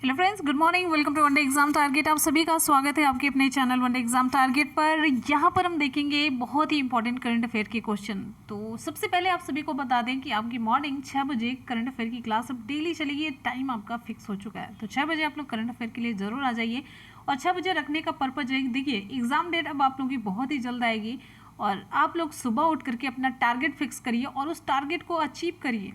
Hello friends, good morning. Welcome to one day exam target. आप सभी का स्वागत है आपके अपने चैनल वनडे एग्जाम टारगेट पर। यहाँ पर हम देखेंगे बहुत ही इंपॉर्टेंट करंट अफेयर के क्वेश्चन। तो सबसे पहले आप सभी को बता दें कि आपकी मॉर्निंग 6 बजे करंट अफेयर की क्लास अब डेली चलेगी। टाइम आपका फिक्स हो चुका है, तो 6 बजे आप लोग करंट अफेयर के लिए ज़रूर आ जाइए। और 6 बजे रखने का पर्पज है, देखिए एग्जाम डेट अब आप लोगों की बहुत ही जल्द आएगी और आप लोग सुबह उठ करके अपना टारगेट फिक्स करिए और उस टारगेट को अचीव करिए।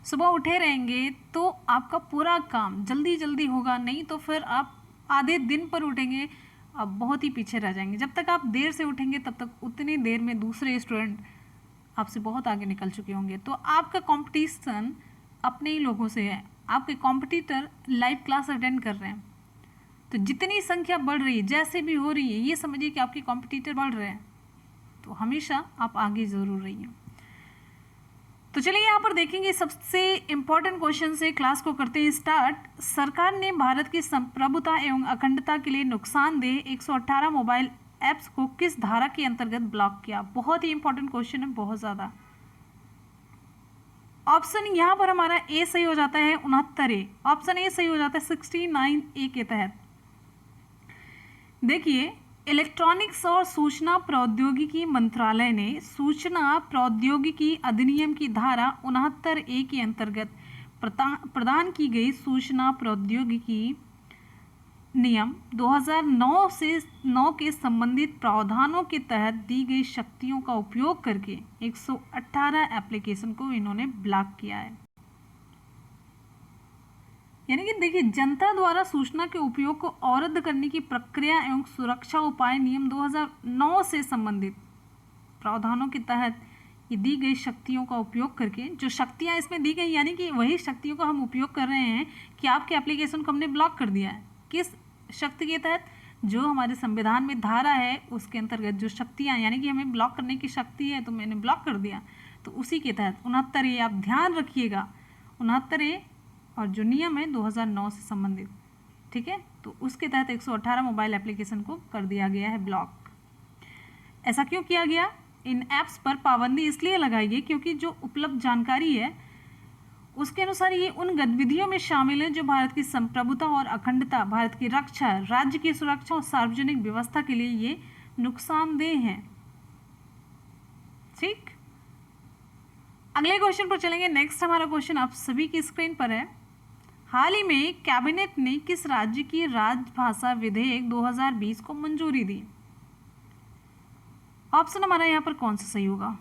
सुबह उठे रहेंगे तो आपका पूरा काम जल्दी जल्दी होगा, नहीं तो फिर आप आधे दिन पर उठेंगे, आप बहुत ही पीछे रह जाएंगे। जब तक आप देर से उठेंगे तब तक उतनी देर में दूसरे स्टूडेंट आपसे बहुत आगे निकल चुके होंगे। तो आपका कंपटीशन अपने ही लोगों से है, आपके कॉम्पिटिटर लाइव क्लास अटेंड कर रहे हैं। तो जितनी संख्या बढ़ रही है, जैसे भी हो रही है, ये समझिए कि आपके कॉम्पिटिटर बढ़ रहे हैं, तो हमेशा आप आगे ज़रूर रहिए। तो चलिए यहाँ पर देखेंगे सबसे इम्पोर्टेंट क्वेश्चन से क्लास को करते हैं स्टार्ट। सरकार ने भारत की संप्रभुता एवं अखंडता के लिए नुकसानदेह 118 मोबाइल ऐप्स को किस धारा के अंतर्गत ब्लॉक किया? बहुत ही इंपॉर्टेंट क्वेश्चन है, बहुत ज़्यादा। ऑप्शन यहाँ पर हमारा ए सही हो जाता है 69A। ऑप्शन ए सही हो जाता है 69A के तहत। देखिए, इलेक्ट्रॉनिक्स और सूचना प्रौद्योगिकी मंत्रालय ने सूचना प्रौद्योगिकी अधिनियम की धारा 69A के अंतर्गत प्रदान की गई सूचना प्रौद्योगिकी नियम 2009 से 9 के संबंधित प्रावधानों के तहत दी गई शक्तियों का उपयोग करके 118 एप्लीकेशन को इन्होंने ब्लॉक किया है। यानी कि देखिए, जनता द्वारा सूचना के उपयोग को अवरुद्ध करने की प्रक्रिया एवं सुरक्षा उपाय नियम 2009 से संबंधित प्रावधानों के तहत ये दी गई शक्तियों का उपयोग करके, जो शक्तियां इसमें दी गई यानी कि वही शक्तियों का हम उपयोग कर रहे हैं कि आपके एप्लीकेशन को हमने ब्लॉक कर दिया है। किस शक्ति के तहत? जो हमारे संविधान में धारा है उसके अंतर्गत जो शक्तियाँ, यानी कि हमें ब्लॉक करने की शक्ति है तो मैंने ब्लॉक कर दिया, तो उसी के तहत 69A। आप ध्यान रखिएगा, 69A और जो नियम है 2009 से संबंधित, ठीक है, तो उसके तहत 118 मोबाइल एप्लीकेशन को कर दिया गया है ब्लॉक। ऐसा क्यों किया गया? इन ऐप्स पर पाबंदी इसलिए लगाई गई क्योंकि जो उपलब्ध जानकारी है उसके अनुसार ये उन गतिविधियों में शामिल है जो भारत की संप्रभुता और अखंडता, भारत की रक्षा, राज्य की सुरक्षा और सार्वजनिक व्यवस्था के लिए ये नुकसानदेह हैं। ठीक, अगले क्वेश्चन पर चलेंगे। नेक्स्ट हमारा क्वेश्चन आप सभी की स्क्रीन पर है। हाल ही में कैबिनेट ने किस राज्य की राजभाषा विधेयक 2020 को मंजूरी दी? ऑप्शन हमारा यहाँ पर कौन सा सही होगा?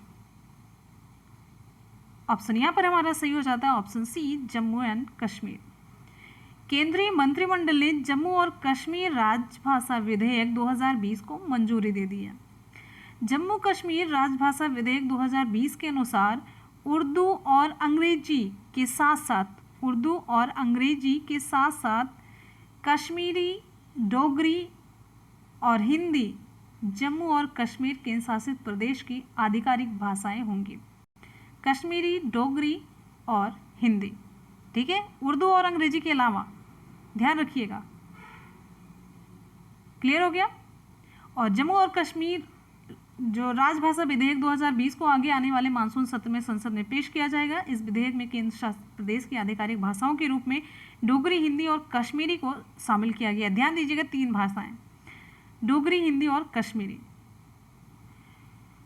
ऑप्शन यहाँ पर हमारा सही हो जाता है option C, Jammu and Kashmir. केंद्रीय मंत्रिमंडल ने जम्मू और कश्मीर राजभाषा विधेयक 2020 को मंजूरी दे दी है। जम्मू कश्मीर राजभाषा विधेयक 2020 के अनुसार उर्दू और अंग्रेजी के साथ साथ कश्मीरी, डोगरी और हिंदी जम्मू और कश्मीर केंद्र शासित प्रदेश की आधिकारिक भाषाएं होंगी। कश्मीरी, डोगरी और हिंदी, ठीक है, उर्दू और अंग्रेजी के अलावा, ध्यान रखिएगा। क्लियर हो गया? और जम्मू और कश्मीर जो राजभाषा विधेयक 2020 को आगे आने वाले मानसून सत्र में संसद में पेश किया जाएगा। इस विधेयक में केंद्र शासित प्रदेश की आधिकारिक भाषाओं के रूप में डोगरी, हिंदी और कश्मीरी को शामिल किया गया। ध्यान दीजिएगा, 3 भाषाएं, डोगरी, हिंदी और कश्मीरी।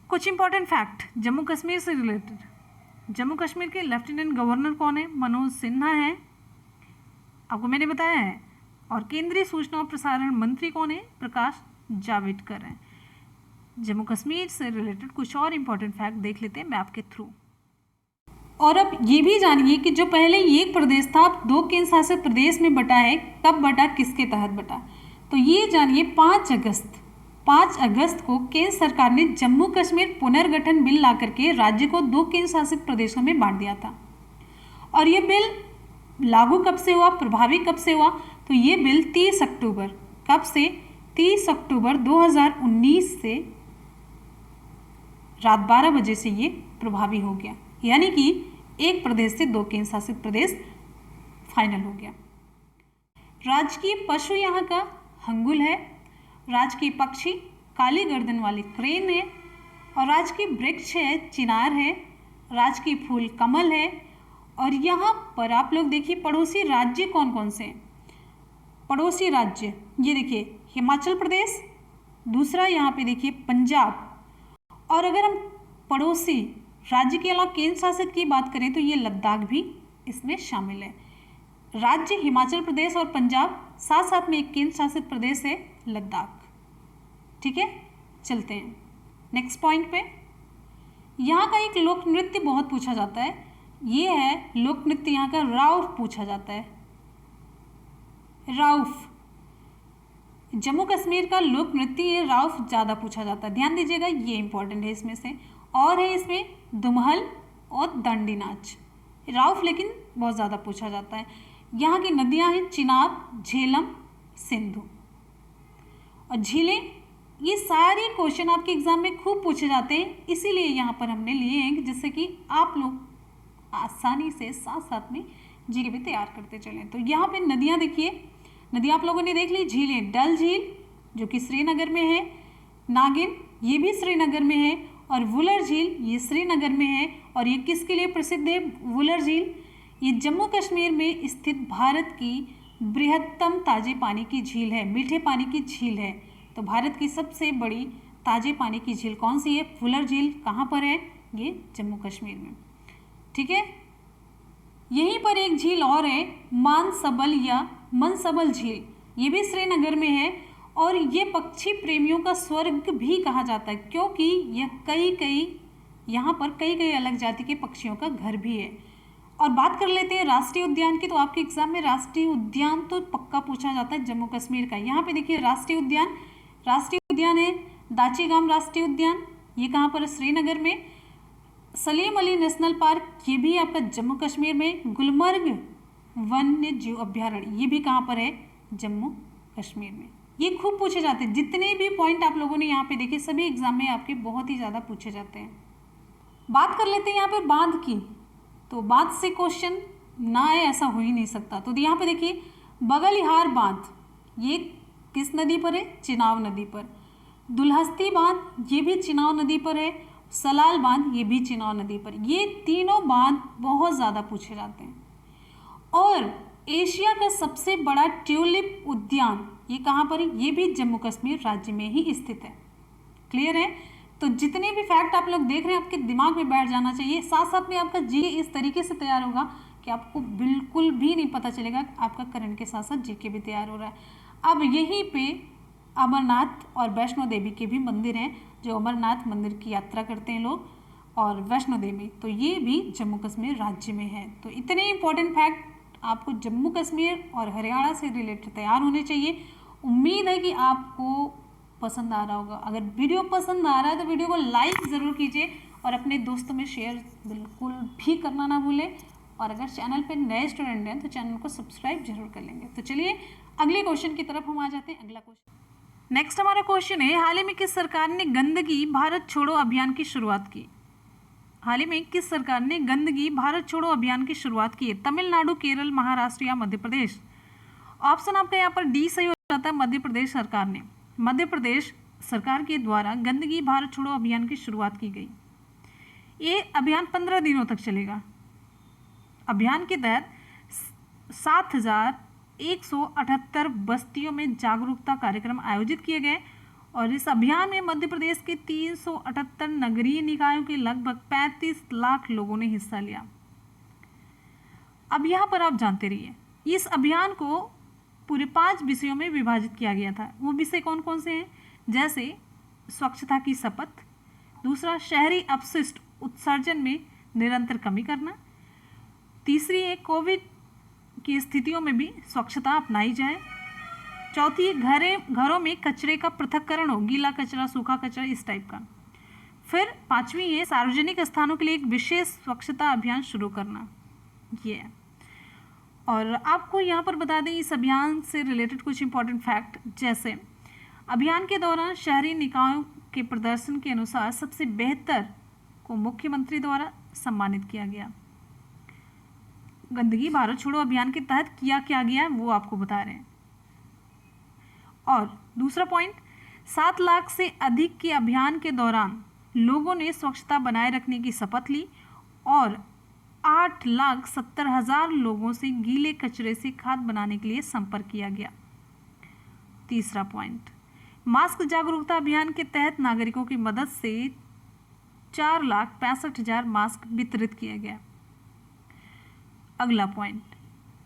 कुछ इंपॉर्टेंट फैक्ट जम्मू कश्मीर से रिलेटेड। जम्मू कश्मीर के लेफ्टिनेंट गवर्नर कौन है? मनोज सिन्हा है, आपको मैंने बताया है। और केंद्रीय सूचना और प्रसारण मंत्री कौन है? प्रकाश जावड़ेकर हैं। जम्मू कश्मीर से रिलेटेड कुछ और इंपॉर्टेंट फैक्ट देख लेते हैं मैप के थ्रू। और अब ये भी जानिए कि जो पहले एक प्रदेश था अब 2 केंद्र शासित प्रदेश में बटा है। कब बटा, किसके तहत बटा? तो ये जानिए 5 अगस्त को केंद्र सरकार ने जम्मू कश्मीर पुनर्गठन बिल ला करके राज्य को 2 केंद्र शासित प्रदेशों में बांट दिया था। और ये बिल लागू कब से हुआ, प्रभावी कब से हुआ? तो ये बिल 30 अक्टूबर, कब से? 30 अक्टूबर 2019 से रात 12 बजे से ये प्रभावी हो गया। यानी कि एक प्रदेश से 2 केंद्र शासित प्रदेश फाइनल हो गया। राजकीय पशु यहाँ का हंगुल है, राजकीय पक्षी काली गर्दन वाली क्रेन है, और राजकीय वृक्ष है चिनार है, राजकीय फूल कमल है। और यहाँ पर आप लोग देखिए पड़ोसी राज्य कौन कौन से हैं। पड़ोसी राज्य, ये देखिए हिमाचल प्रदेश, दूसरा यहाँ पे देखिए पंजाब, और अगर हम पड़ोसी राज्य के अलावा केंद्र शासित की बात करें तो ये लद्दाख भी इसमें शामिल है। राज्य हिमाचल प्रदेश और पंजाब, साथ साथ में एक केंद्र शासित प्रदेश है लद्दाख। ठीक है, चलते हैं नेक्स्ट पॉइंट पे। यहाँ का एक लोक नृत्य बहुत पूछा जाता है, ये है लोक नृत्य यहाँ का राउफ पूछा जाता है। राउफ जम्मू कश्मीर का लोक नृत्य, ये राउफ ज़्यादा पूछा जाता है, ध्यान दीजिएगा, ये इंपॉर्टेंट है इसमें से। और है इसमें दुमहल और दंडी नाच। राउफ लेकिन बहुत ज़्यादा पूछा जाता है। यहाँ की नदियाँ हैं चिनाब, झेलम, सिंधु और झीलें। ये सारे क्वेश्चन आपके एग्जाम में खूब पूछे जाते हैं, इसीलिए यहाँ पर हमने लिए हैं जिससे कि आप लोग आसानी से साथ साथ में जीके भी तैयार करते चलें। तो यहाँ पे नदियाँ देखिए, नदियाँ आप लोगों ने देख ली। झीलें, डल झील जो कि श्रीनगर में है, नागिन ये भी श्रीनगर में है, और वुलर झील ये श्रीनगर में है। और ये किसके लिए प्रसिद्ध है वुलर झील? ये जम्मू कश्मीर में स्थित भारत की बृहत्तम ताजे पानी की झील है, मीठे पानी की झील है। तो भारत की सबसे बड़ी ताजे पानी की झील कौन सी है? वुलर झील। कहाँ पर है? ये जम्मू कश्मीर में। ठीक है, यहीं पर एक झील और है मानसबल या मनसबल झील, ये भी श्रीनगर में है। और ये पक्षी प्रेमियों का स्वर्ग भी कहा जाता है, क्योंकि यह यहाँ पर कई अलग जाति के पक्षियों का घर भी है। और बात कर लेते हैं राष्ट्रीय उद्यान की, तो आपके एग्जाम में राष्ट्रीय उद्यान तो पक्का पूछा जाता है जम्मू कश्मीर का। यहाँ पे देखिए राष्ट्रीय उद्यान है दाचीगाम राष्ट्रीय उद्यान, ये कहाँ पर है? श्रीनगर में। सलीम अली नेशनल पार्क, ये भी आपका जम्मू कश्मीर में। गुलमर्ग वन्य जीव अभ्यारण्य, ये भी कहाँ पर है? जम्मू कश्मीर में। ये खूब पूछे जाते हैं, जितने भी पॉइंट आप लोगों ने यहाँ पे देखे सभी एग्जाम में आपके बहुत ही ज़्यादा पूछे जाते हैं। बात कर लेते हैं यहाँ पे बांध की, तो बांध से क्वेश्चन ना आए ऐसा हो ही नहीं सकता। तो यहाँ पे देखिए बगलिहार बांध, ये किस नदी पर है? चिनाब नदी पर। दुल्हस्ती बांध, ये भी चिनाब नदी पर है। सलाल बांध, ये भी चिनाब नदी पर। ये तीनों बांध बहुत ज़्यादा पूछे जाते हैं। और एशिया का सबसे बड़ा ट्यूलिप उद्यान, ये कहाँ पर है? ये भी जम्मू कश्मीर राज्य में ही स्थित है। क्लियर है? तो जितने भी फैक्ट आप लोग देख रहे हैं आपके दिमाग में बैठ जाना चाहिए। साथ साथ में आपका जीके इस तरीके से तैयार होगा कि आपको बिल्कुल भी नहीं पता चलेगा आपका करंट के साथ साथ जीके भी तैयार हो रहा है। अब यहीं पे अमरनाथ और वैष्णो देवी के भी मंदिर हैं, जो अमरनाथ मंदिर की यात्रा करते हैं लोग, और वैष्णो देवी, तो ये भी जम्मू कश्मीर राज्य में है। तो इतने इंपॉर्टेंट फैक्ट आपको जम्मू कश्मीर और हरियाणा से रिलेटेड तैयार होने चाहिए। उम्मीद है कि आपको पसंद आ रहा होगा। अगर वीडियो पसंद आ रहा है तो वीडियो को लाइक ज़रूर कीजिए और अपने दोस्तों में शेयर बिल्कुल भी करना ना भूलें। और अगर चैनल पे नए स्टूडेंट हैं तो चैनल को सब्सक्राइब जरूर कर लेंगे। तो चलिए अगले क्वेश्चन की तरफ हम आ जाते हैं। अगला क्वेश्चन, नेक्स्ट हमारा क्वेश्चन है, हाल ही में किस सरकार ने गंदगी भारत छोड़ो अभियान की शुरुआत की? हाल ही में किस सरकार ने गंदगी भारत छोड़ो अभियान की शुरुआत की है? तमिलनाडु, केरल, महाराष्ट्र या मध्य प्रदेश? ऑप्शन आपका यहाँ पर डी सही हो जाता है, मध्य प्रदेश सरकार ने। मध्य प्रदेश सरकार के द्वारा गंदगी भारत छोड़ो अभियान की शुरुआत की गई। ये अभियान 15 दिनों तक चलेगा। अभियान के तहत 7,178 बस्तियों में जागरूकता कार्यक्रम आयोजित किए गए और इस अभियान में मध्य प्रदेश के 378 नगरीय निकायों के लगभग 35 लाख लोगों ने हिस्सा लिया। अब यहाँ पर आप जानते रहिए, इस अभियान को पूरे 5 विषयों में विभाजित किया गया था। वो विषय कौन कौन से हैं? जैसे स्वच्छता की शपथ, दूसरा शहरी अपशिष्ट उत्सर्जन में निरंतर कमी करना, तीसरी है कोविड की स्थितियों में भी स्वच्छता अपनाई जाए, चौथी घरों में कचरे का पृथक्करण हो, गीला कचरा, सूखा कचरा, इस टाइप का। फिर 5वीं है सार्वजनिक स्थानों के लिए एक विशेष स्वच्छता अभियान शुरू करना, ये है। और आपको यहाँ पर बता दें इस अभियान से रिलेटेड कुछ इंपॉर्टेंट फैक्ट, जैसे अभियान के दौरान शहरी निकायों के प्रदर्शन के अनुसार सबसे बेहतर को मुख्यमंत्री द्वारा सम्मानित किया गया। गंदगी भारत छोड़ो अभियान के तहत किया क्या गया वो आपको बता रहे हैं। और दूसरा पॉइंट, 7 लाख से अधिक के अभियान के दौरान लोगों ने स्वच्छता बनाए रखने की शपथ ली और 8,70,000 लोगों से गीले कचरे से खाद बनाने के लिए संपर्क किया गया। तीसरा पॉइंट, मास्क जागरूकता अभियान के तहत नागरिकों की मदद से 4,65,000 मास्क वितरित किया गया। अगला पॉइंट,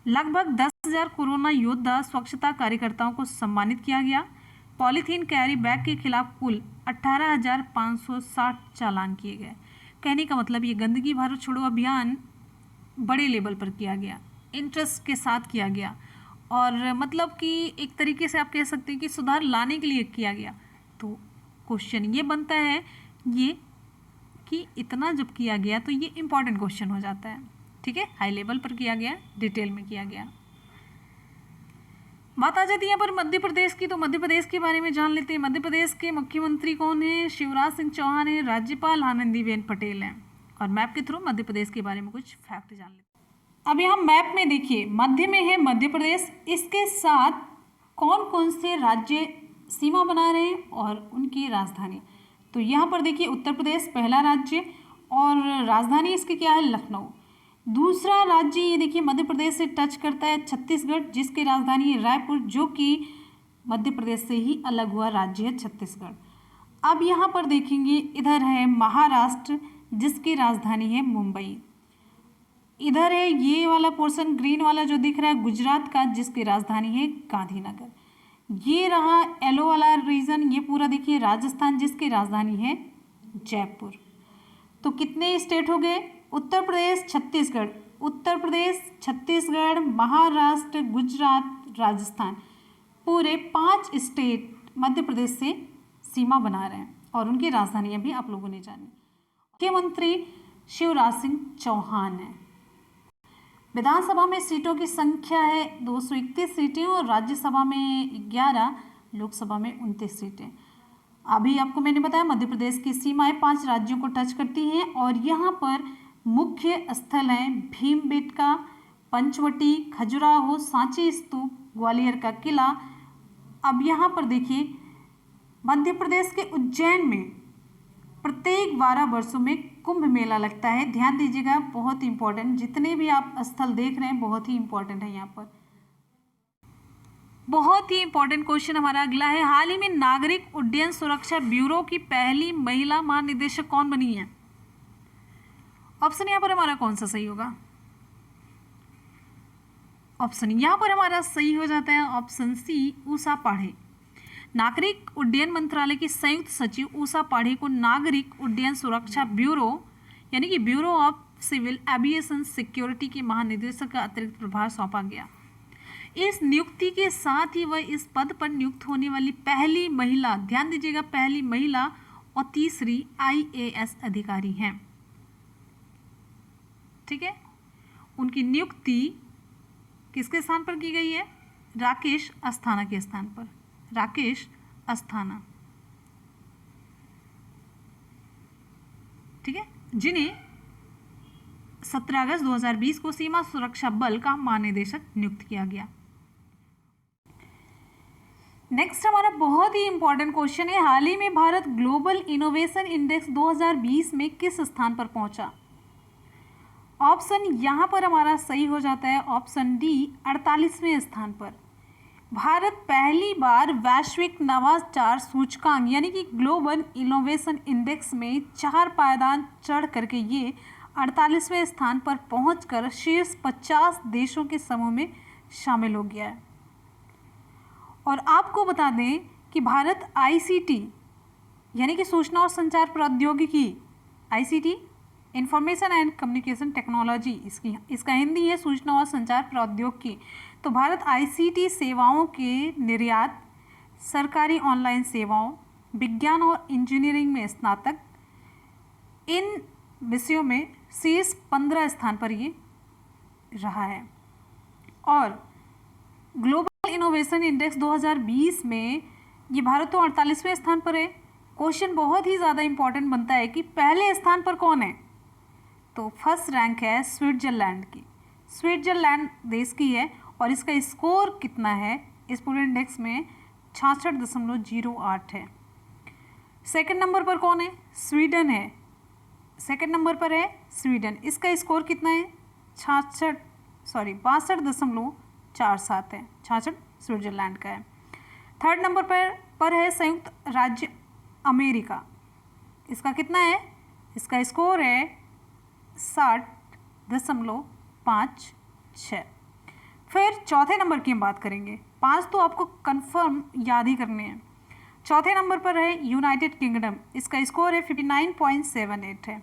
लगभग 10,000 कोरोना योद्धा स्वच्छता कार्यकर्ताओं को सम्मानित किया गया। पॉलीथीन कैरी बैग के खिलाफ कुल 18,560 चालान किए गए। कहने का मतलब ये गंदगी भारत छोड़ो अभियान बड़े लेवल पर किया गया, इंटरेस्ट के साथ किया गया, और मतलब कि एक तरीके से आप कह सकते हैं कि सुधार लाने के लिए किया गया। तो क्वेश्चन ये बनता है ये कि इतना जब किया गया तो ये इम्पॉर्टेंट क्वेश्चन हो जाता है। ठीक है, हाई लेवल पर किया गया, डिटेल में किया गया। बात आ जाती है यहाँ पर मध्य प्रदेश की, तो मध्य प्रदेश के बारे में जान लेते हैं। मध्य प्रदेश के मुख्यमंत्री कौन है? शिवराज सिंह चौहान है, राज्यपाल आनंदीबेन पटेल हैं। और मैप के थ्रू मध्य प्रदेश के बारे में कुछ फैक्ट जान लेते हैं। अब यहाँ मैप में देखिए, मध्य में है मध्य प्रदेश, इसके साथ कौन कौन से राज्य सीमा बना रहे हैं और उनकी राजधानी। तो यहाँ पर देखिए उत्तर प्रदेश पहला राज्य और राजधानी इसकी क्या है? लखनऊ। दूसरा राज्य ये देखिए मध्य प्रदेश से टच करता है छत्तीसगढ़, जिसकी राजधानी है रायपुर, जो कि मध्य प्रदेश से ही अलग हुआ राज्य है छत्तीसगढ़। अब यहाँ पर देखेंगे इधर है महाराष्ट्र, जिसकी राजधानी है मुंबई। इधर है ये वाला पोर्शन ग्रीन वाला जो दिख रहा है गुजरात का, जिसकी राजधानी है गांधीनगर। ये रहा येलो वाला रीजन, ये पूरा देखिए राजस्थान, जिसकी राजधानी है जयपुर। तो कितने स्टेट हो गए? उत्तर प्रदेश छत्तीसगढ़, उत्तर प्रदेश छत्तीसगढ़, महाराष्ट्र, गुजरात, राजस्थान, पूरे 5 स्टेट मध्य प्रदेश से सीमा बना रहे हैं और उनकी राजधानियां भी आप लोगों ने जानी। मुख्यमंत्री शिवराज सिंह चौहान है। विधानसभा में सीटों की संख्या है 231 सीटें और राज्यसभा में 11, लोकसभा में 29 सीटें। अभी आपको मैंने बताया मध्य प्रदेश की सीमाएं 5 राज्यों को टच करती हैं और यहाँ पर मुख्य स्थल हैं भीमबेटका, पंचवटी, खजुराहो, सांची स्तूप, ग्वालियर का किला। अब यहाँ पर देखिए मध्य प्रदेश के उज्जैन में प्रत्येक 12 वर्षों में कुंभ मेला लगता है। ध्यान दीजिएगा, बहुत ही इंपॉर्टेंट, जितने भी आप स्थल देख रहे हैं बहुत ही इंपॉर्टेंट है। यहाँ पर बहुत ही इंपॉर्टेंट क्वेश्चन हमारा अगला है, हाल ही में नागरिक उड्डयन सुरक्षा ब्यूरो की पहली महिला महानिदेशक कौन बनी है? ऑप्शन यहाँ पर हमारा कौन सा सही होगा? ऑप्शन यहाँ पर हमारा सही हो जाता है ऑप्शन सी, उषा पाढ़े। नागरिक उड्डयन मंत्रालय की संयुक्त सचिव उषा पाढ़े को नागरिक उड्डयन सुरक्षा ब्यूरो यानी कि bureau of civil aviation security के महानिदेशक का अतिरिक्त प्रभार सौंपा गया। इस नियुक्ति के साथ ही वह इस पद पर नियुक्त होने वाली पहली महिला, ध्यान दीजिएगा, पहली महिला और तीसरी IAS अधिकारी हैं। ठीक है, उनकी नियुक्ति किसके स्थान पर की गई है? राकेश अस्थाना के स्थान पर, राकेश अस्थाना। ठीक है, जिन्हें 17 अगस्त 2020 को सीमा सुरक्षा बल का महानिदेशक नियुक्त किया गया। नेक्स्ट हमारा बहुत ही इंपॉर्टेंट क्वेश्चन है, हाल ही में भारत ग्लोबल इनोवेशन इंडेक्स 2020 में किस स्थान पर पहुंचा? ऑप्शन यहाँ पर हमारा सही हो जाता है ऑप्शन डी, 48वें स्थान पर। भारत पहली बार वैश्विक नवाचार सूचकांक यानी कि ग्लोबल इनोवेशन इंडेक्स में 4 पायदान चढ़ करके ये 48वें स्थान पर पहुंचकर शीर्ष 50 देशों के समूह में शामिल हो गया है। और आपको बता दें कि भारत ICT यानी कि सूचना और संचार प्रौद्योगिकी, ICT information and communication technology, इसका हिंदी है सूचना और संचार प्रौद्योगिकी। तो भारत ICT सेवाओं के निर्यात, सरकारी ऑनलाइन सेवाओं, विज्ञान और इंजीनियरिंग में स्नातक, इन विषयों में शीर्ष 15 स्थान पर ये रहा है। और ग्लोबल इनोवेशन इंडेक्स 2020 में ये भारत तो 48वें स्थान पर है। क्वेश्चन बहुत ही ज़्यादा इंपॉर्टेंट बनता है कि पहले स्थान पर कौन है? तो फर्स्ट रैंक है स्विट्जरलैंड की, स्विट्जरलैंड देश की है और इसका स्कोर कितना है इस पूरे इंडेक्स में? 66.08 है। सेकंड नंबर पर कौन है? स्वीडन है, सेकंड नंबर पर है स्वीडन, इसका स्कोर कितना है? 62.47 है। 66 स्विट्जरलैंड का है। 3rd नंबर पर है संयुक्त राज्य अमेरिका, इसका कितना है, इसका स्कोर है 60.56। फिर चौथे नंबर की हम बात करेंगे, 5 तो आपको कंफर्म याद ही करने हैं। चौथे नंबर पर है यूनाइटेड किंगडम, इसका स्कोर है 59.78 है।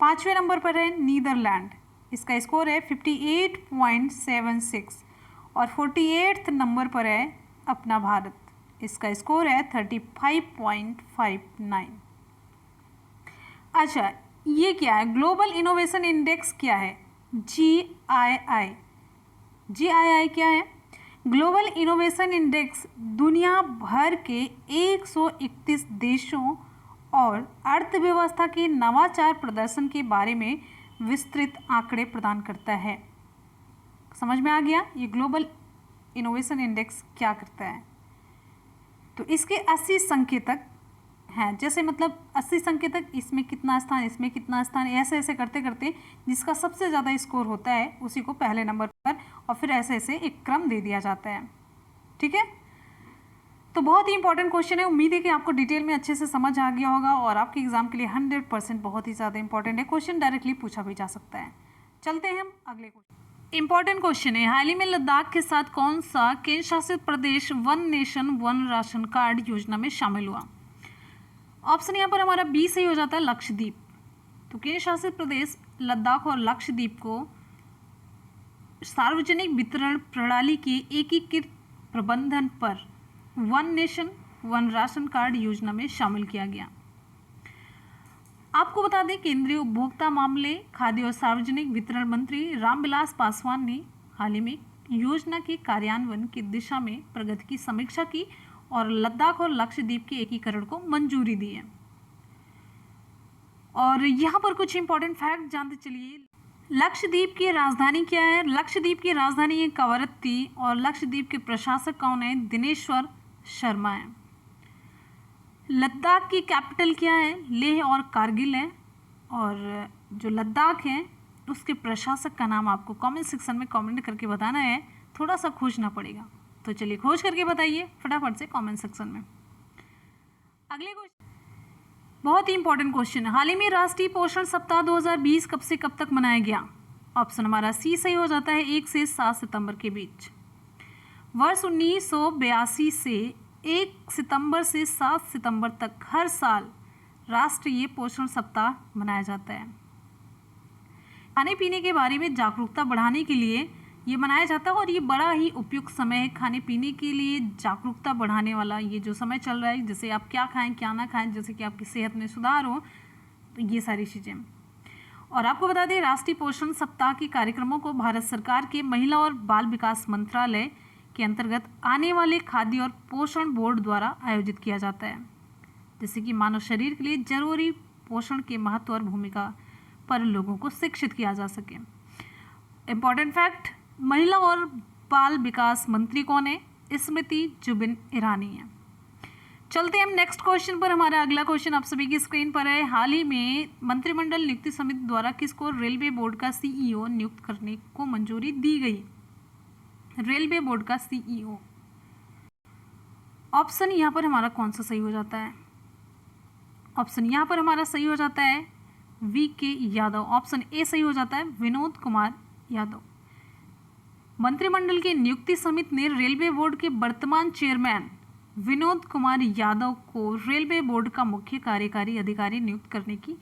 5वें नंबर पर है नीदरलैंड, इसका स्कोर है 58.76। और 48th नंबर पर है अपना भारत, इसका स्कोर है 35.59। अच्छा, ये क्या है, ग्लोबल इनोवेशन इंडेक्स क्या है, GII। GII क्या है, ग्लोबल इनोवेशन इंडेक्स दुनिया भर के 131 देशों और अर्थव्यवस्था के नवाचार प्रदर्शन के बारे में विस्तृत आंकड़े प्रदान करता है। समझ में आ गया ये ग्लोबल इनोवेशन इंडेक्स क्या करता है। तो इसके 80 संकेतक हैं, जैसे मतलब 80 संकेतक, इसमें कितना स्थान, इसमें कितना स्थान, ऐसे ऐसे करते करते जिसका सबसे ज़्यादा स्कोर होता है उसी को पहले नंबर पर, और फिर ऐसे ऐसे एक क्रम दे दिया जाता है। ठीक है, तो बहुत ही इंपॉर्टेंट क्वेश्चन है। उम्मीद है कि आपको डिटेल में अच्छे से समझ आ गया होगा और आपके एग्जाम के लिए 100% बहुत ही ज़्यादा इंपॉर्टेंट है। क्वेश्चन डायरेक्टली पूछा भी जा सकता है। चलते हैं हम अगले क्वेश्चन। इंपॉर्टेंट क्वेश्चन है, हाल ही में लद्दाख के साथ कौन सा केंद्र शासित प्रदेश one nation one ration card योजना में शामिल हुआ। ऑप्शन यहाँ पर हमारा बी सही हो जाता है, लक्षद्वीप। तो केंद्र शासित प्रदेश लद्दाख और लक्षद्वीप को सार्वजनिक वितरण प्रणाली के एकीकृत प्रबंधन पर one nation one ration card योजना में शामिल किया गया। आपको बता दें, केंद्रीय उपभोक्ता मामले, खाद्य और सार्वजनिक वितरण मंत्री रामविलास पासवान ने हाल ही में योजना के कार्यान्वयन की दिशा में प्रगति की समीक्षा की और लद्दाख और लक्षद्वीप के एकीकरण को मंजूरी दी है। और यहाँ पर कुछ इंपॉर्टेंट फैक्ट जानते चलिए। लक्षद्वीप की राजधानी क्या है, लक्षद्वीप की राजधानी है कवरत्ती और लक्षद्वीप के प्रशासक कौन है, दिनेश्वर शर्मा है। लद्दाख की कैपिटल क्या है, लेह और कारगिल है। और जो लद्दाख है उसके प्रशासक का नाम आपको कमेंट सेक्शन में कमेंट करके बताना है, थोड़ा सा खोजना पड़ेगा। तो चलिए खोज करके बताइए फटाफट से कमेंट सेक्शन में। अगले क्वेश्चन बहुत ही इंपॉर्टेंट क्वेश्चन है, हाल ही में राष्ट्रीय पोषण सप्ताह 2020 कब से कब तक मनाया गया। ऑप्शन हमारा सी सही हो जाता है, 1 से 7 सितंबर के बीच। वर्ष 1982 से 1 सितंबर से 7 सितंबर तक हर साल राष्ट्रीय पोषण सप्ताह मनाया जाता है। खाने पीने के बारे में जागरूकता बढ़ाने के लिए ये मनाया जाता है और ये बड़ा ही उपयुक्त समय है खाने पीने के लिए जागरूकता बढ़ाने वाला। ये जो समय चल रहा है, जैसे आप क्या खाएं क्या ना खाएं, जैसे कि आपकी सेहत में सुधार हो, तो ये सारी चीज़ें। और आपको बता दें, राष्ट्रीय पोषण सप्ताह के कार्यक्रमों को भारत सरकार के महिला और बाल विकास मंत्रालय के अंतर्गत आने वाले खाद्य और पोषण बोर्ड द्वारा आयोजित किया जाता है, जैसे कि मानव शरीर के लिए जरूरी पोषण के महत्व और भूमिका पर लोगों को शिक्षित किया जा सके। इम्पॉर्टेंट फैक्ट, महिला और बाल विकास मंत्री कौन है, स्मृति जुबिन ईरानी है। चलते हैं हम नेक्स्ट क्वेश्चन पर। हमारा अगला क्वेश्चन आप सभी की स्क्रीन पर है, हाल ही में मंत्रिमंडल नियुक्ति समिति द्वारा किसको रेलवे बोर्ड का CEO नियुक्त करने को मंजूरी दी गई। रेलवे बोर्ड का CEO, ऑप्शन यहाँ पर हमारा कौन सा सही हो जाता है, ऑप्शन यहाँ पर हमारा सही हो जाता है VK यादव। ऑप्शन ए सही हो जाता है विनोद कुमार यादव। मंत्रिमंडल की नियुक्ति समिति ने रेलवे बोर्ड के वर्तमान चेयरमैन विनोद कुमार यादव को रेलवे बोर्ड का मुख्य कार्यकारी अधिकारी नियुक्त करने की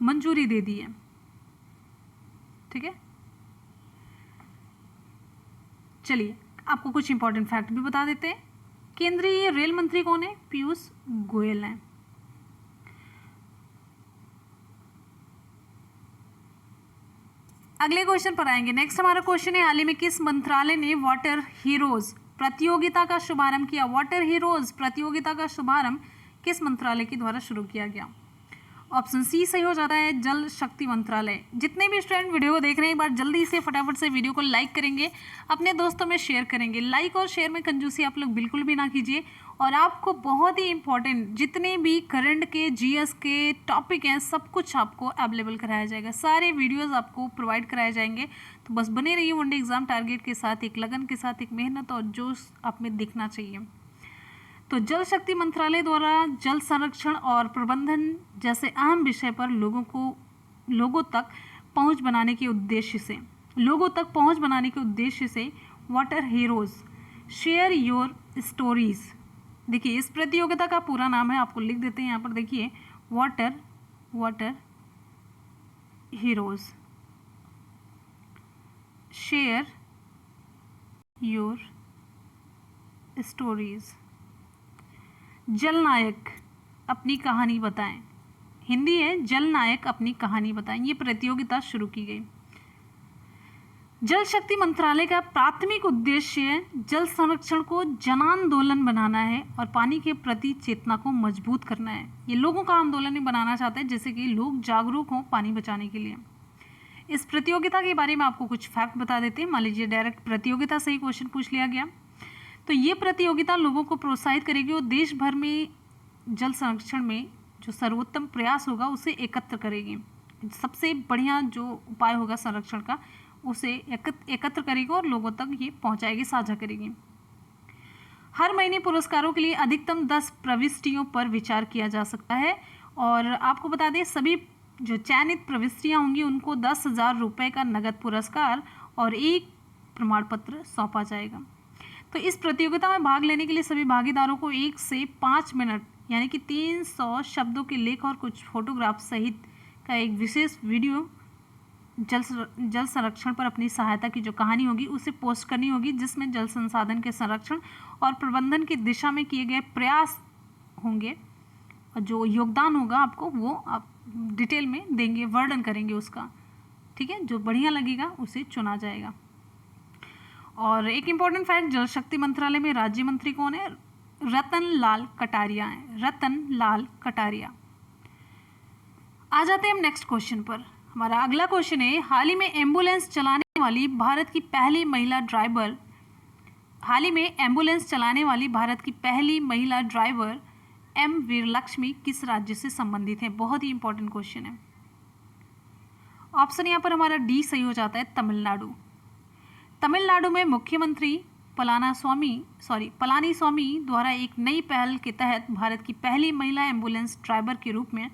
मंजूरी दे दी है। ठीक है, चलिए आपको कुछ इंपॉर्टेंट फैक्ट भी बता देते हैं। केंद्रीय रेल मंत्री कौन है, पीयूष गोयल हैं। अगले क्वेश्चन पर आएंगे। नेक्स्ट हमारा क्वेश्चन है, हाल ही में किस मंत्रालय ने वाटर हीरोज प्रतियोगिता का शुभारंभ किया। वाटर हीरोज प्रतियोगिता का शुभारंभ किस मंत्रालय के द्वारा शुरू किया गया। ऑप्शन सी सही हो जाता है जल शक्ति मंत्रालय। जितने भी स्टूडेंट वीडियो को देख रहे हैं, एक बार जल्दी से फटाफट से वीडियो को लाइक करेंगे, अपने दोस्तों में शेयर करेंगे। लाइक और शेयर में कंजूसी आप लोग बिल्कुल भी ना कीजिए। और आपको बहुत ही इंपॉर्टेंट जितने भी करंट के GS के टॉपिक हैं, सब कुछ आपको अवेलेबल कराया जाएगा, सारे वीडियोस आपको प्रोवाइड कराए जाएंगे। तो बस बने रहिए वनडे एग्जाम टारगेट के साथ, एक लगन के साथ, एक मेहनत और जोश आप में दिखना चाहिए। तो जल शक्ति मंत्रालय द्वारा जल संरक्षण और प्रबंधन जैसे अहम विषय पर लोगों तक पहुंच बनाने के उद्देश्य से water heroes share your stories. देखिए इस प्रतियोगिता का पूरा नाम है, आपको लिख देते हैं यहाँ पर, देखिए water heroes share your stories. जल नायक अपनी कहानी बताएं, हिंदी है जल नायक अपनी कहानी बताएं। ये प्रतियोगिता शुरू की गई। जल शक्ति मंत्रालय का प्राथमिक उद्देश्य जल संरक्षण को जन आंदोलन बनाना है और पानी के प्रति चेतना को मजबूत करना है। ये लोगों का आंदोलन ही बनाना चाहते हैं, जैसे कि लोग जागरूक हों पानी बचाने के लिए। इस प्रतियोगिता के बारे में आपको कुछ फैक्ट बता देते हैं। मान लीजिए डायरेक्ट प्रतियोगिता से ही क्वेश्चन पूछ लिया गया, तो ये प्रतियोगिता लोगों को प्रोत्साहित करेगी और देश भर में जल संरक्षण में जो सर्वोत्तम प्रयास होगा उसे एकत्र करेगी। सबसे बढ़िया जो उपाय होगा संरक्षण का उसे एकत्र करेगी और लोगों तक ये पहुंचाएगी, साझा करेगी। हर महीने पुरस्कारों के लिए अधिकतम 10 प्रविष्टियों पर विचार किया जा सकता है। और आपको बता दें सभी जो चयनित प्रविष्टियां होंगी उनको 10,000 रुपये का नगद पुरस्कार और एक प्रमाण पत्र सौंपा जाएगा। तो इस प्रतियोगिता में भाग लेने के लिए सभी भागीदारों को 1 से 5 मिनट यानी कि 300 शब्दों के लेख और कुछ फोटोग्राफ सहित का एक विशेष वीडियो जल संरक्षण पर अपनी सहायता की जो कहानी होगी उसे पोस्ट करनी होगी, जिसमें जल संसाधन के संरक्षण और प्रबंधन की दिशा में किए गए प्रयास होंगे और जो योगदान होगा आपको वो आप डिटेल में देंगे, वर्णन करेंगे उसका। ठीक है, जो बढ़िया लगेगा उसे चुना जाएगा। और एक इम्पॉर्टेंट फैक्ट, जल शक्ति मंत्रालय में राज्य मंत्री कौन है? रतन लाल कटारिया हैं, रतन लाल कटारिया। आ जाते हैं हम नेक्स्ट क्वेश्चन पर। हमारा अगला क्वेश्चन है, हाल ही में एम्बुलेंस चलाने वाली भारत की पहली महिला ड्राइवर एम वीरलक्ष्मी किस राज्य से संबंधित है? बहुत ही इंपॉर्टेंट क्वेश्चन है। ऑप्शन यहाँ पर हमारा डी सही हो जाता है, तमिलनाडु। तमिलनाडु में मुख्यमंत्री पलानीस्वामी द्वारा एक नई पहल के तहत भारत की पहली महिला एम्बुलेंस ड्राइवर के रूप में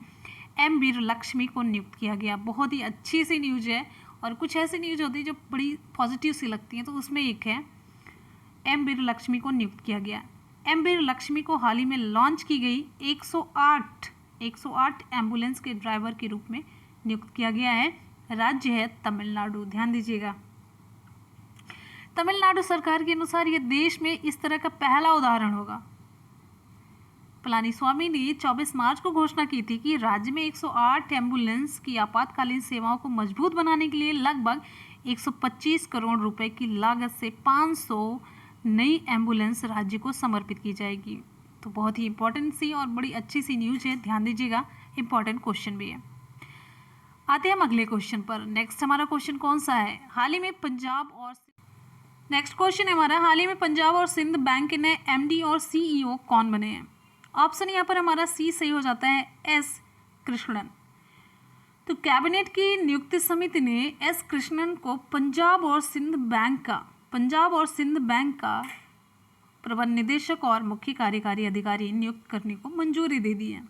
एम वीरलक्ष्मी को नियुक्त किया गया। बहुत ही अच्छी सी न्यूज है और कुछ ऐसी न्यूज होती है जो बड़ी पॉजिटिव सी लगती है, तो उसमें एक है एम वीरलक्ष्मी को नियुक्त किया गया। एम वीरलक्ष्मी को हाल ही में लॉन्च की गई 108 एम्बुलेंस के ड्राइवर के रूप में नियुक्त किया गया है। राज्य है तमिलनाडु, ध्यान दीजिएगा। तमिलनाडु सरकार के अनुसार यह देश में इस तरह का पहला उदाहरण होगा। पलानीस्वामी ने 24 मार्च को घोषणा की थी कि राज्य में 108 एम्बुलेंस की आपातकालीन सेवाओं को मजबूत बनाने के लिए लगभग 125 करोड़ रुपए की लागत से 500 नई एम्बुलेंस राज्य को समर्पित की जाएगी। तो बहुत ही इंपॉर्टेंट सी और बड़ी अच्छी सी न्यूज है, ध्यान दीजिएगा। इंपॉर्टेंट क्वेश्चन भी है। आते हैं हम अगले क्वेश्चन पर। नेक्स्ट हमारा क्वेश्चन कौन सा है? हाल ही में पंजाब और सिंध बैंक के नए एमडी और सीईओ कौन बने हैं? ऑप्शन यहाँ पर हमारा सी सही हो जाता है, एस कृष्णन। तो कैबिनेट की नियुक्ति समिति ने एस कृष्णन को पंजाब और सिंध बैंक का प्रबंध निदेशक और मुख्य कार्यकारी अधिकारी नियुक्त करने को मंजूरी दे दी है।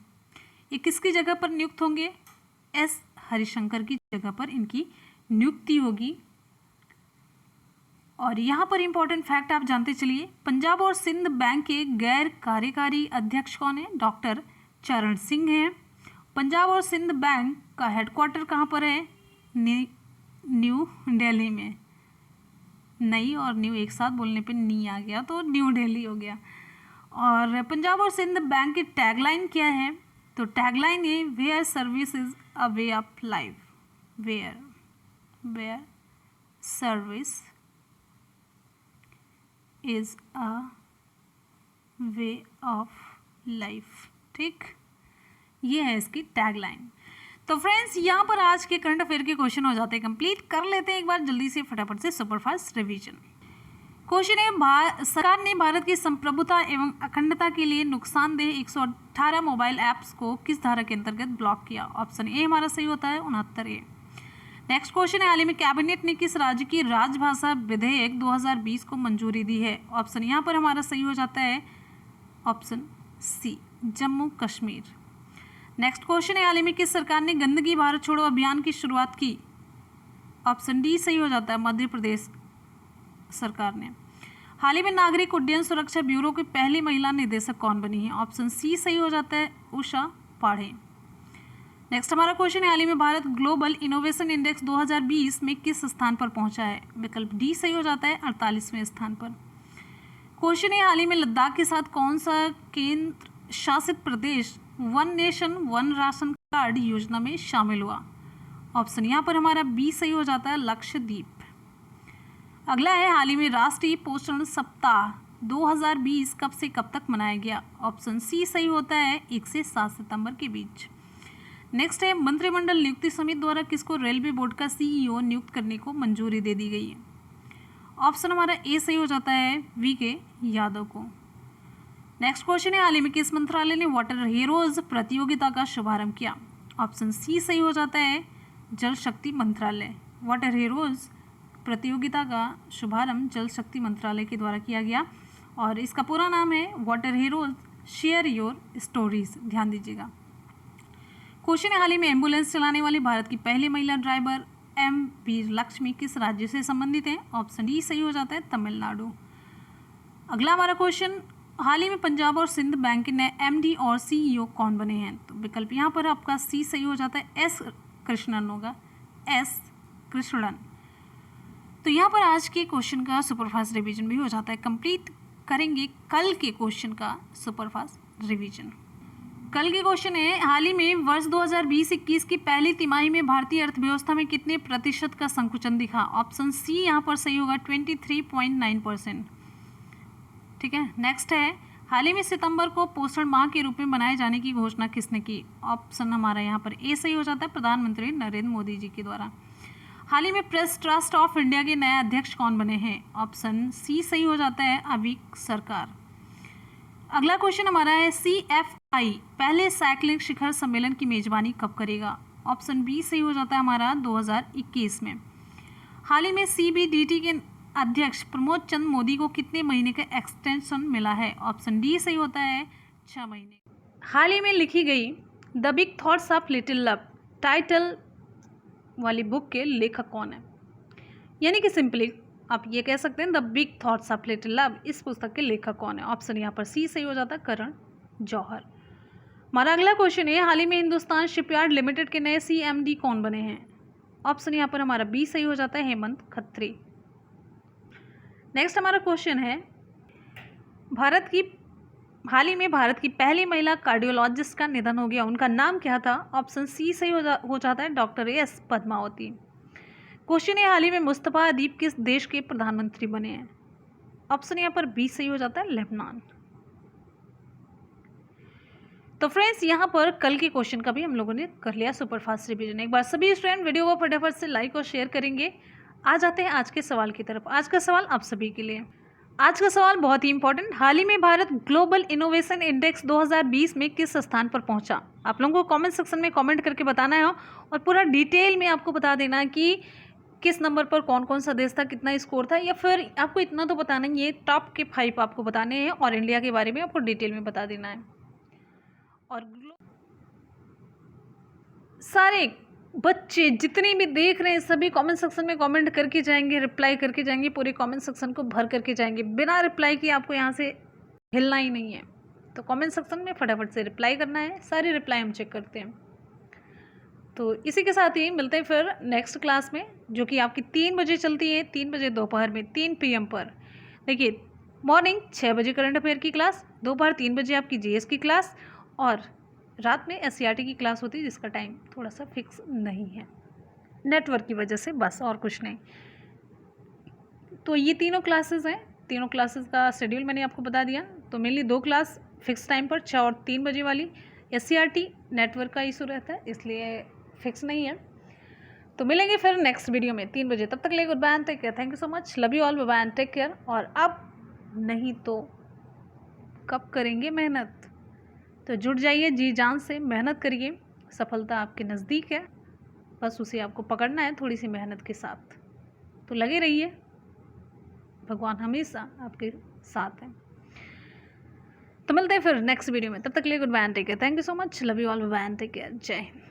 ये किसकी जगह पर नियुक्त होंगे? एस हरिशंकर की जगह पर इनकी नियुक्ति होगी। और यहाँ पर इंपॉर्टेंट फैक्ट आप जानते चलिए, पंजाब और सिंध बैंक के गैर कार्यकारी अध्यक्ष कौन है? डॉक्टर चरण सिंह हैं। पंजाब और सिंध बैंक का हेडक्वार्टर कहाँ पर है? न्यू दिल्ली में। नई और न्यू एक साथ बोलने पे नी आ गया तो न्यू दिल्ली हो गया। और पंजाब और सिंध बैंक की टैगलाइन क्या है? तो टैगलाइन है, where service is a way of life. Where service is a way of life. ठीक, ये है इसकी टैगलाइन। तो फ्रेंड्स यहाँ पर आज के करंट अफेयर के क्वेश्चन हो जाते हैं कंप्लीट। कर लेते हैं एक बार जल्दी से फटाफट से सुपरफास्ट रिवीजन। क्वेश्चन है, सरकार ने भारत की संप्रभुता एवं अखंडता के लिए नुकसानदेह 118 मोबाइल ऐप्स को किस धारा के अंतर्गत ब्लॉक किया? ऑप्शन ए हमारा सही होता है, 69 ए। नेक्स्ट क्वेश्चन है, हाल ही में कैबिनेट ने किस राज्य की राजभाषा विधेयक 2020 को मंजूरी दी है? ऑप्शन यहाँ पर हमारा सही हो जाता है, option C Jammu Kashmir. Next question है, हाल ही में किस सरकार ने गंदगी भारत छोड़ो अभियान की शुरुआत की? ऑप्शन डी सही हो जाता है, मध्य प्रदेश सरकार ने। हाल ही में नागरिक उड्डयन सुरक्षा ब्यूरो की पहली महिला निदेशक कौन बनी है? ऑप्शन सी सही हो जाता है, उषा पाढ़े। नेक्स्ट हमारा क्वेश्चन है, हाल ही में भारत ग्लोबल इनोवेशन इंडेक्स 2020 में किस स्थान पर पहुंचा है? विकल्प डी सही हो जाता है, 48वें स्थान पर। क्वेश्चन है, हाल ही में लद्दाख के साथ कौन सा केंद्र शासित प्रदेश one nation one ration card योजना में शामिल हुआ? ऑप्शन यहाँ पर हमारा बी सही हो जाता है, लक्षद्वीप। अगला है, हाल ही में राष्ट्रीय पोषण सप्ताह 2020 कब से कब तक मनाया गया? ऑप्शन सी सही होता है, 1 से 7 सितंबर के बीच। नेक्स्ट है, मंत्रिमंडल नियुक्ति समिति द्वारा किसको रेलवे बोर्ड का सीईओ नियुक्त करने को मंजूरी दे दी गई है? ऑप्शन हमारा ए सही हो जाता है, वीके यादव को। नेक्स्ट क्वेश्चन है, हाल ही में किस मंत्रालय ने वाटर हीरोज प्रतियोगिता का शुभारंभ किया? ऑप्शन सी सही हो जाता है, जल शक्ति मंत्रालय। वाटर हीरोज प्रतियोगिता का शुभारंभ जल शक्ति मंत्रालय के द्वारा किया गया और इसका पूरा नाम है water heroes share your stories, ध्यान दीजिएगा। क्वेश्चन है, हाल ही में एम्बुलेंस चलाने वाली भारत की पहली महिला ड्राइवर एम वीर लक्ष्मी किस राज्य से संबंधित है? ऑप्शन डी सही हो जाता है, तमिलनाडु। अगला हमारा क्वेश्चन, हाल ही में पंजाब और सिंध बैंक के नए एमडी और सीईओ कौन बने हैं? तो विकल्प यहाँ पर आपका सी सही हो जाता है, एस कृष्णन होगा, एस कृष्णन। तो यहाँ पर आज के क्वेश्चन का सुपरफास्ट रिवीजन भी हो जाता है कंप्लीट। करेंगे कल के क्वेश्चन का सुपरफास्ट रिवीजन। कल के क्वेश्चन है, हाल ही में वर्ष 2020-21 की पहली तिमाही में भारतीय अर्थव्यवस्था में कितने प्रतिशत का संकुचन दिखा? ऑप्शन सी यहाँ पर सही होगा, 23.9%। ठीक है। नेक्स्ट है, हाल ही में सितंबर को पोषण माह के रूप में मनाए जाने की घोषणा किसने की? ऑप्शन हमारा यहाँ पर ए सही हो जाता है, प्रधानमंत्री नरेंद्र मोदी जी के द्वारा। हाल ही में प्रेस ट्रस्ट ऑफ इंडिया के नए अध्यक्ष कौन बने हैं? ऑप्शन सी सही हो जाता है, अविक सरकार। अगला क्वेश्चन हमारा है, CFI पहले साइक्लिंग शिखर सम्मेलन की मेजबानी कब करेगा? ऑप्शन बी सही हो जाता है हमारा, 2021 में। हाल ही में CBDT के अध्यक्ष प्रमोद चंद मोदी को कितने महीने का एक्सटेंशन मिला है? ऑप्शन डी सही होता है, 6 महीने। हाल ही में लिखी गई the big thoughts of little love title वाली बुक के लेखक कौन है? यानी कि सिंपली आप ये कह सकते हैं the big thoughts of little love, इस पुस्तक के लेखक कौन है? ऑप्शन यहाँ पर सी सही हो जाता है, करण जौहर। हमारा अगला क्वेश्चन है, हाल ही में हिंदुस्तान शिपयार्ड लिमिटेड के नए CMD कौन बने हैं? ऑप्शन यहाँ पर हमारा बी सही हो जाता है, हेमंत खत्री। नेक्स्ट हमारा क्वेश्चन है, हाल ही में भारत की पहली महिला कार्डियोलॉजिस्ट का निधन हो गया, उनका नाम क्या था? ऑप्शन सी सही हो जाता है, डॉक्टर एस पद्मावती। क्वेश्चन है, हाल ही में मुस्तफा अदीब किस देश के प्रधानमंत्री बने हैं? ऑप्शन यहाँ पर बी सही हो जाता है, लेबनान। तो फ्रेंड्स, यहाँ पर कल के क्वेश्चन का भी हम लोगों ने कर लिया सुपरफास्ट रिवीजन। एक बार सभी स्टूडेंट वीडियो को फटाफट से लाइक और शेयर करेंगे। आ जाते हैं आज के सवाल की तरफ। आज का सवाल आप सभी के लिए, आज का सवाल बहुत ही इंपॉर्टेंट, हाल ही में भारत ग्लोबल इनोवेशन इंडेक्स 2020 में किस स्थान पर पहुंचा? आप लोगों को कमेंट सेक्शन में कमेंट करके बताना है और पूरा डिटेल में आपको बता देना है कि किस नंबर पर कौन कौन सा देश था, कितना स्कोर था, या फिर आपको इतना तो बताना ही है, टॉप के 5 आपको बताने हैं और इंडिया के बारे में आपको डिटेल में बता देना है। और सारे बच्चे जितने भी देख रहे हैं सभी कमेंट सेक्शन में कमेंट करके जाएंगे, रिप्लाई करके जाएंगे, पूरे कमेंट सेक्शन को भर करके जाएंगे। बिना रिप्लाई के आपको यहाँ से हिलना ही नहीं है, तो कमेंट सेक्शन में फटाफट से रिप्लाई करना है। सारे रिप्लाई हम चेक करते हैं। तो इसी के साथ ही मिलते हैं फिर नेक्स्ट क्लास में, जो कि आपकी 3 बजे चलती है, 3 बजे दोपहर में 3 PM पर। देखिए, मॉर्निंग 6 बजे करंट अफेयर की क्लास, दोपहर 3 बजे आपकी GS की क्लास और रात में SCRT की क्लास होती है, जिसका टाइम थोड़ा सा फिक्स नहीं है नेटवर्क की वजह से, बस और कुछ नहीं। तो ये तीनों क्लासेस हैं, तीनों क्लासेस का शेड्यूल मैंने आपको बता दिया। तो मेनली 2 क्लास फिक्स टाइम पर 6 और 3 बजे वाली, SCRT नेटवर्क का इशू रहता है इसलिए फिक्स नहीं है। तो मिलेंगे फिर नेक्स्ट वीडियो में 3 बजे, तब तक ले good bye and take care. Thank you so much, love you all, bye bye and take care. और अब नहीं तो कब करेंगे मेहनत, तो जुट जाइए, जी जान से मेहनत करिए, सफलता आपके नज़दीक है, बस उसे आपको पकड़ना है थोड़ी सी मेहनत के साथ। तो लगे रहिए, भगवान हमेशा आपके साथ हैं। तो तो मिलते हैं फिर नेक्स्ट वीडियो में, तब तक के लिए good bye and take care. Thank you so much, love you all, bye and take care, जय हिंद।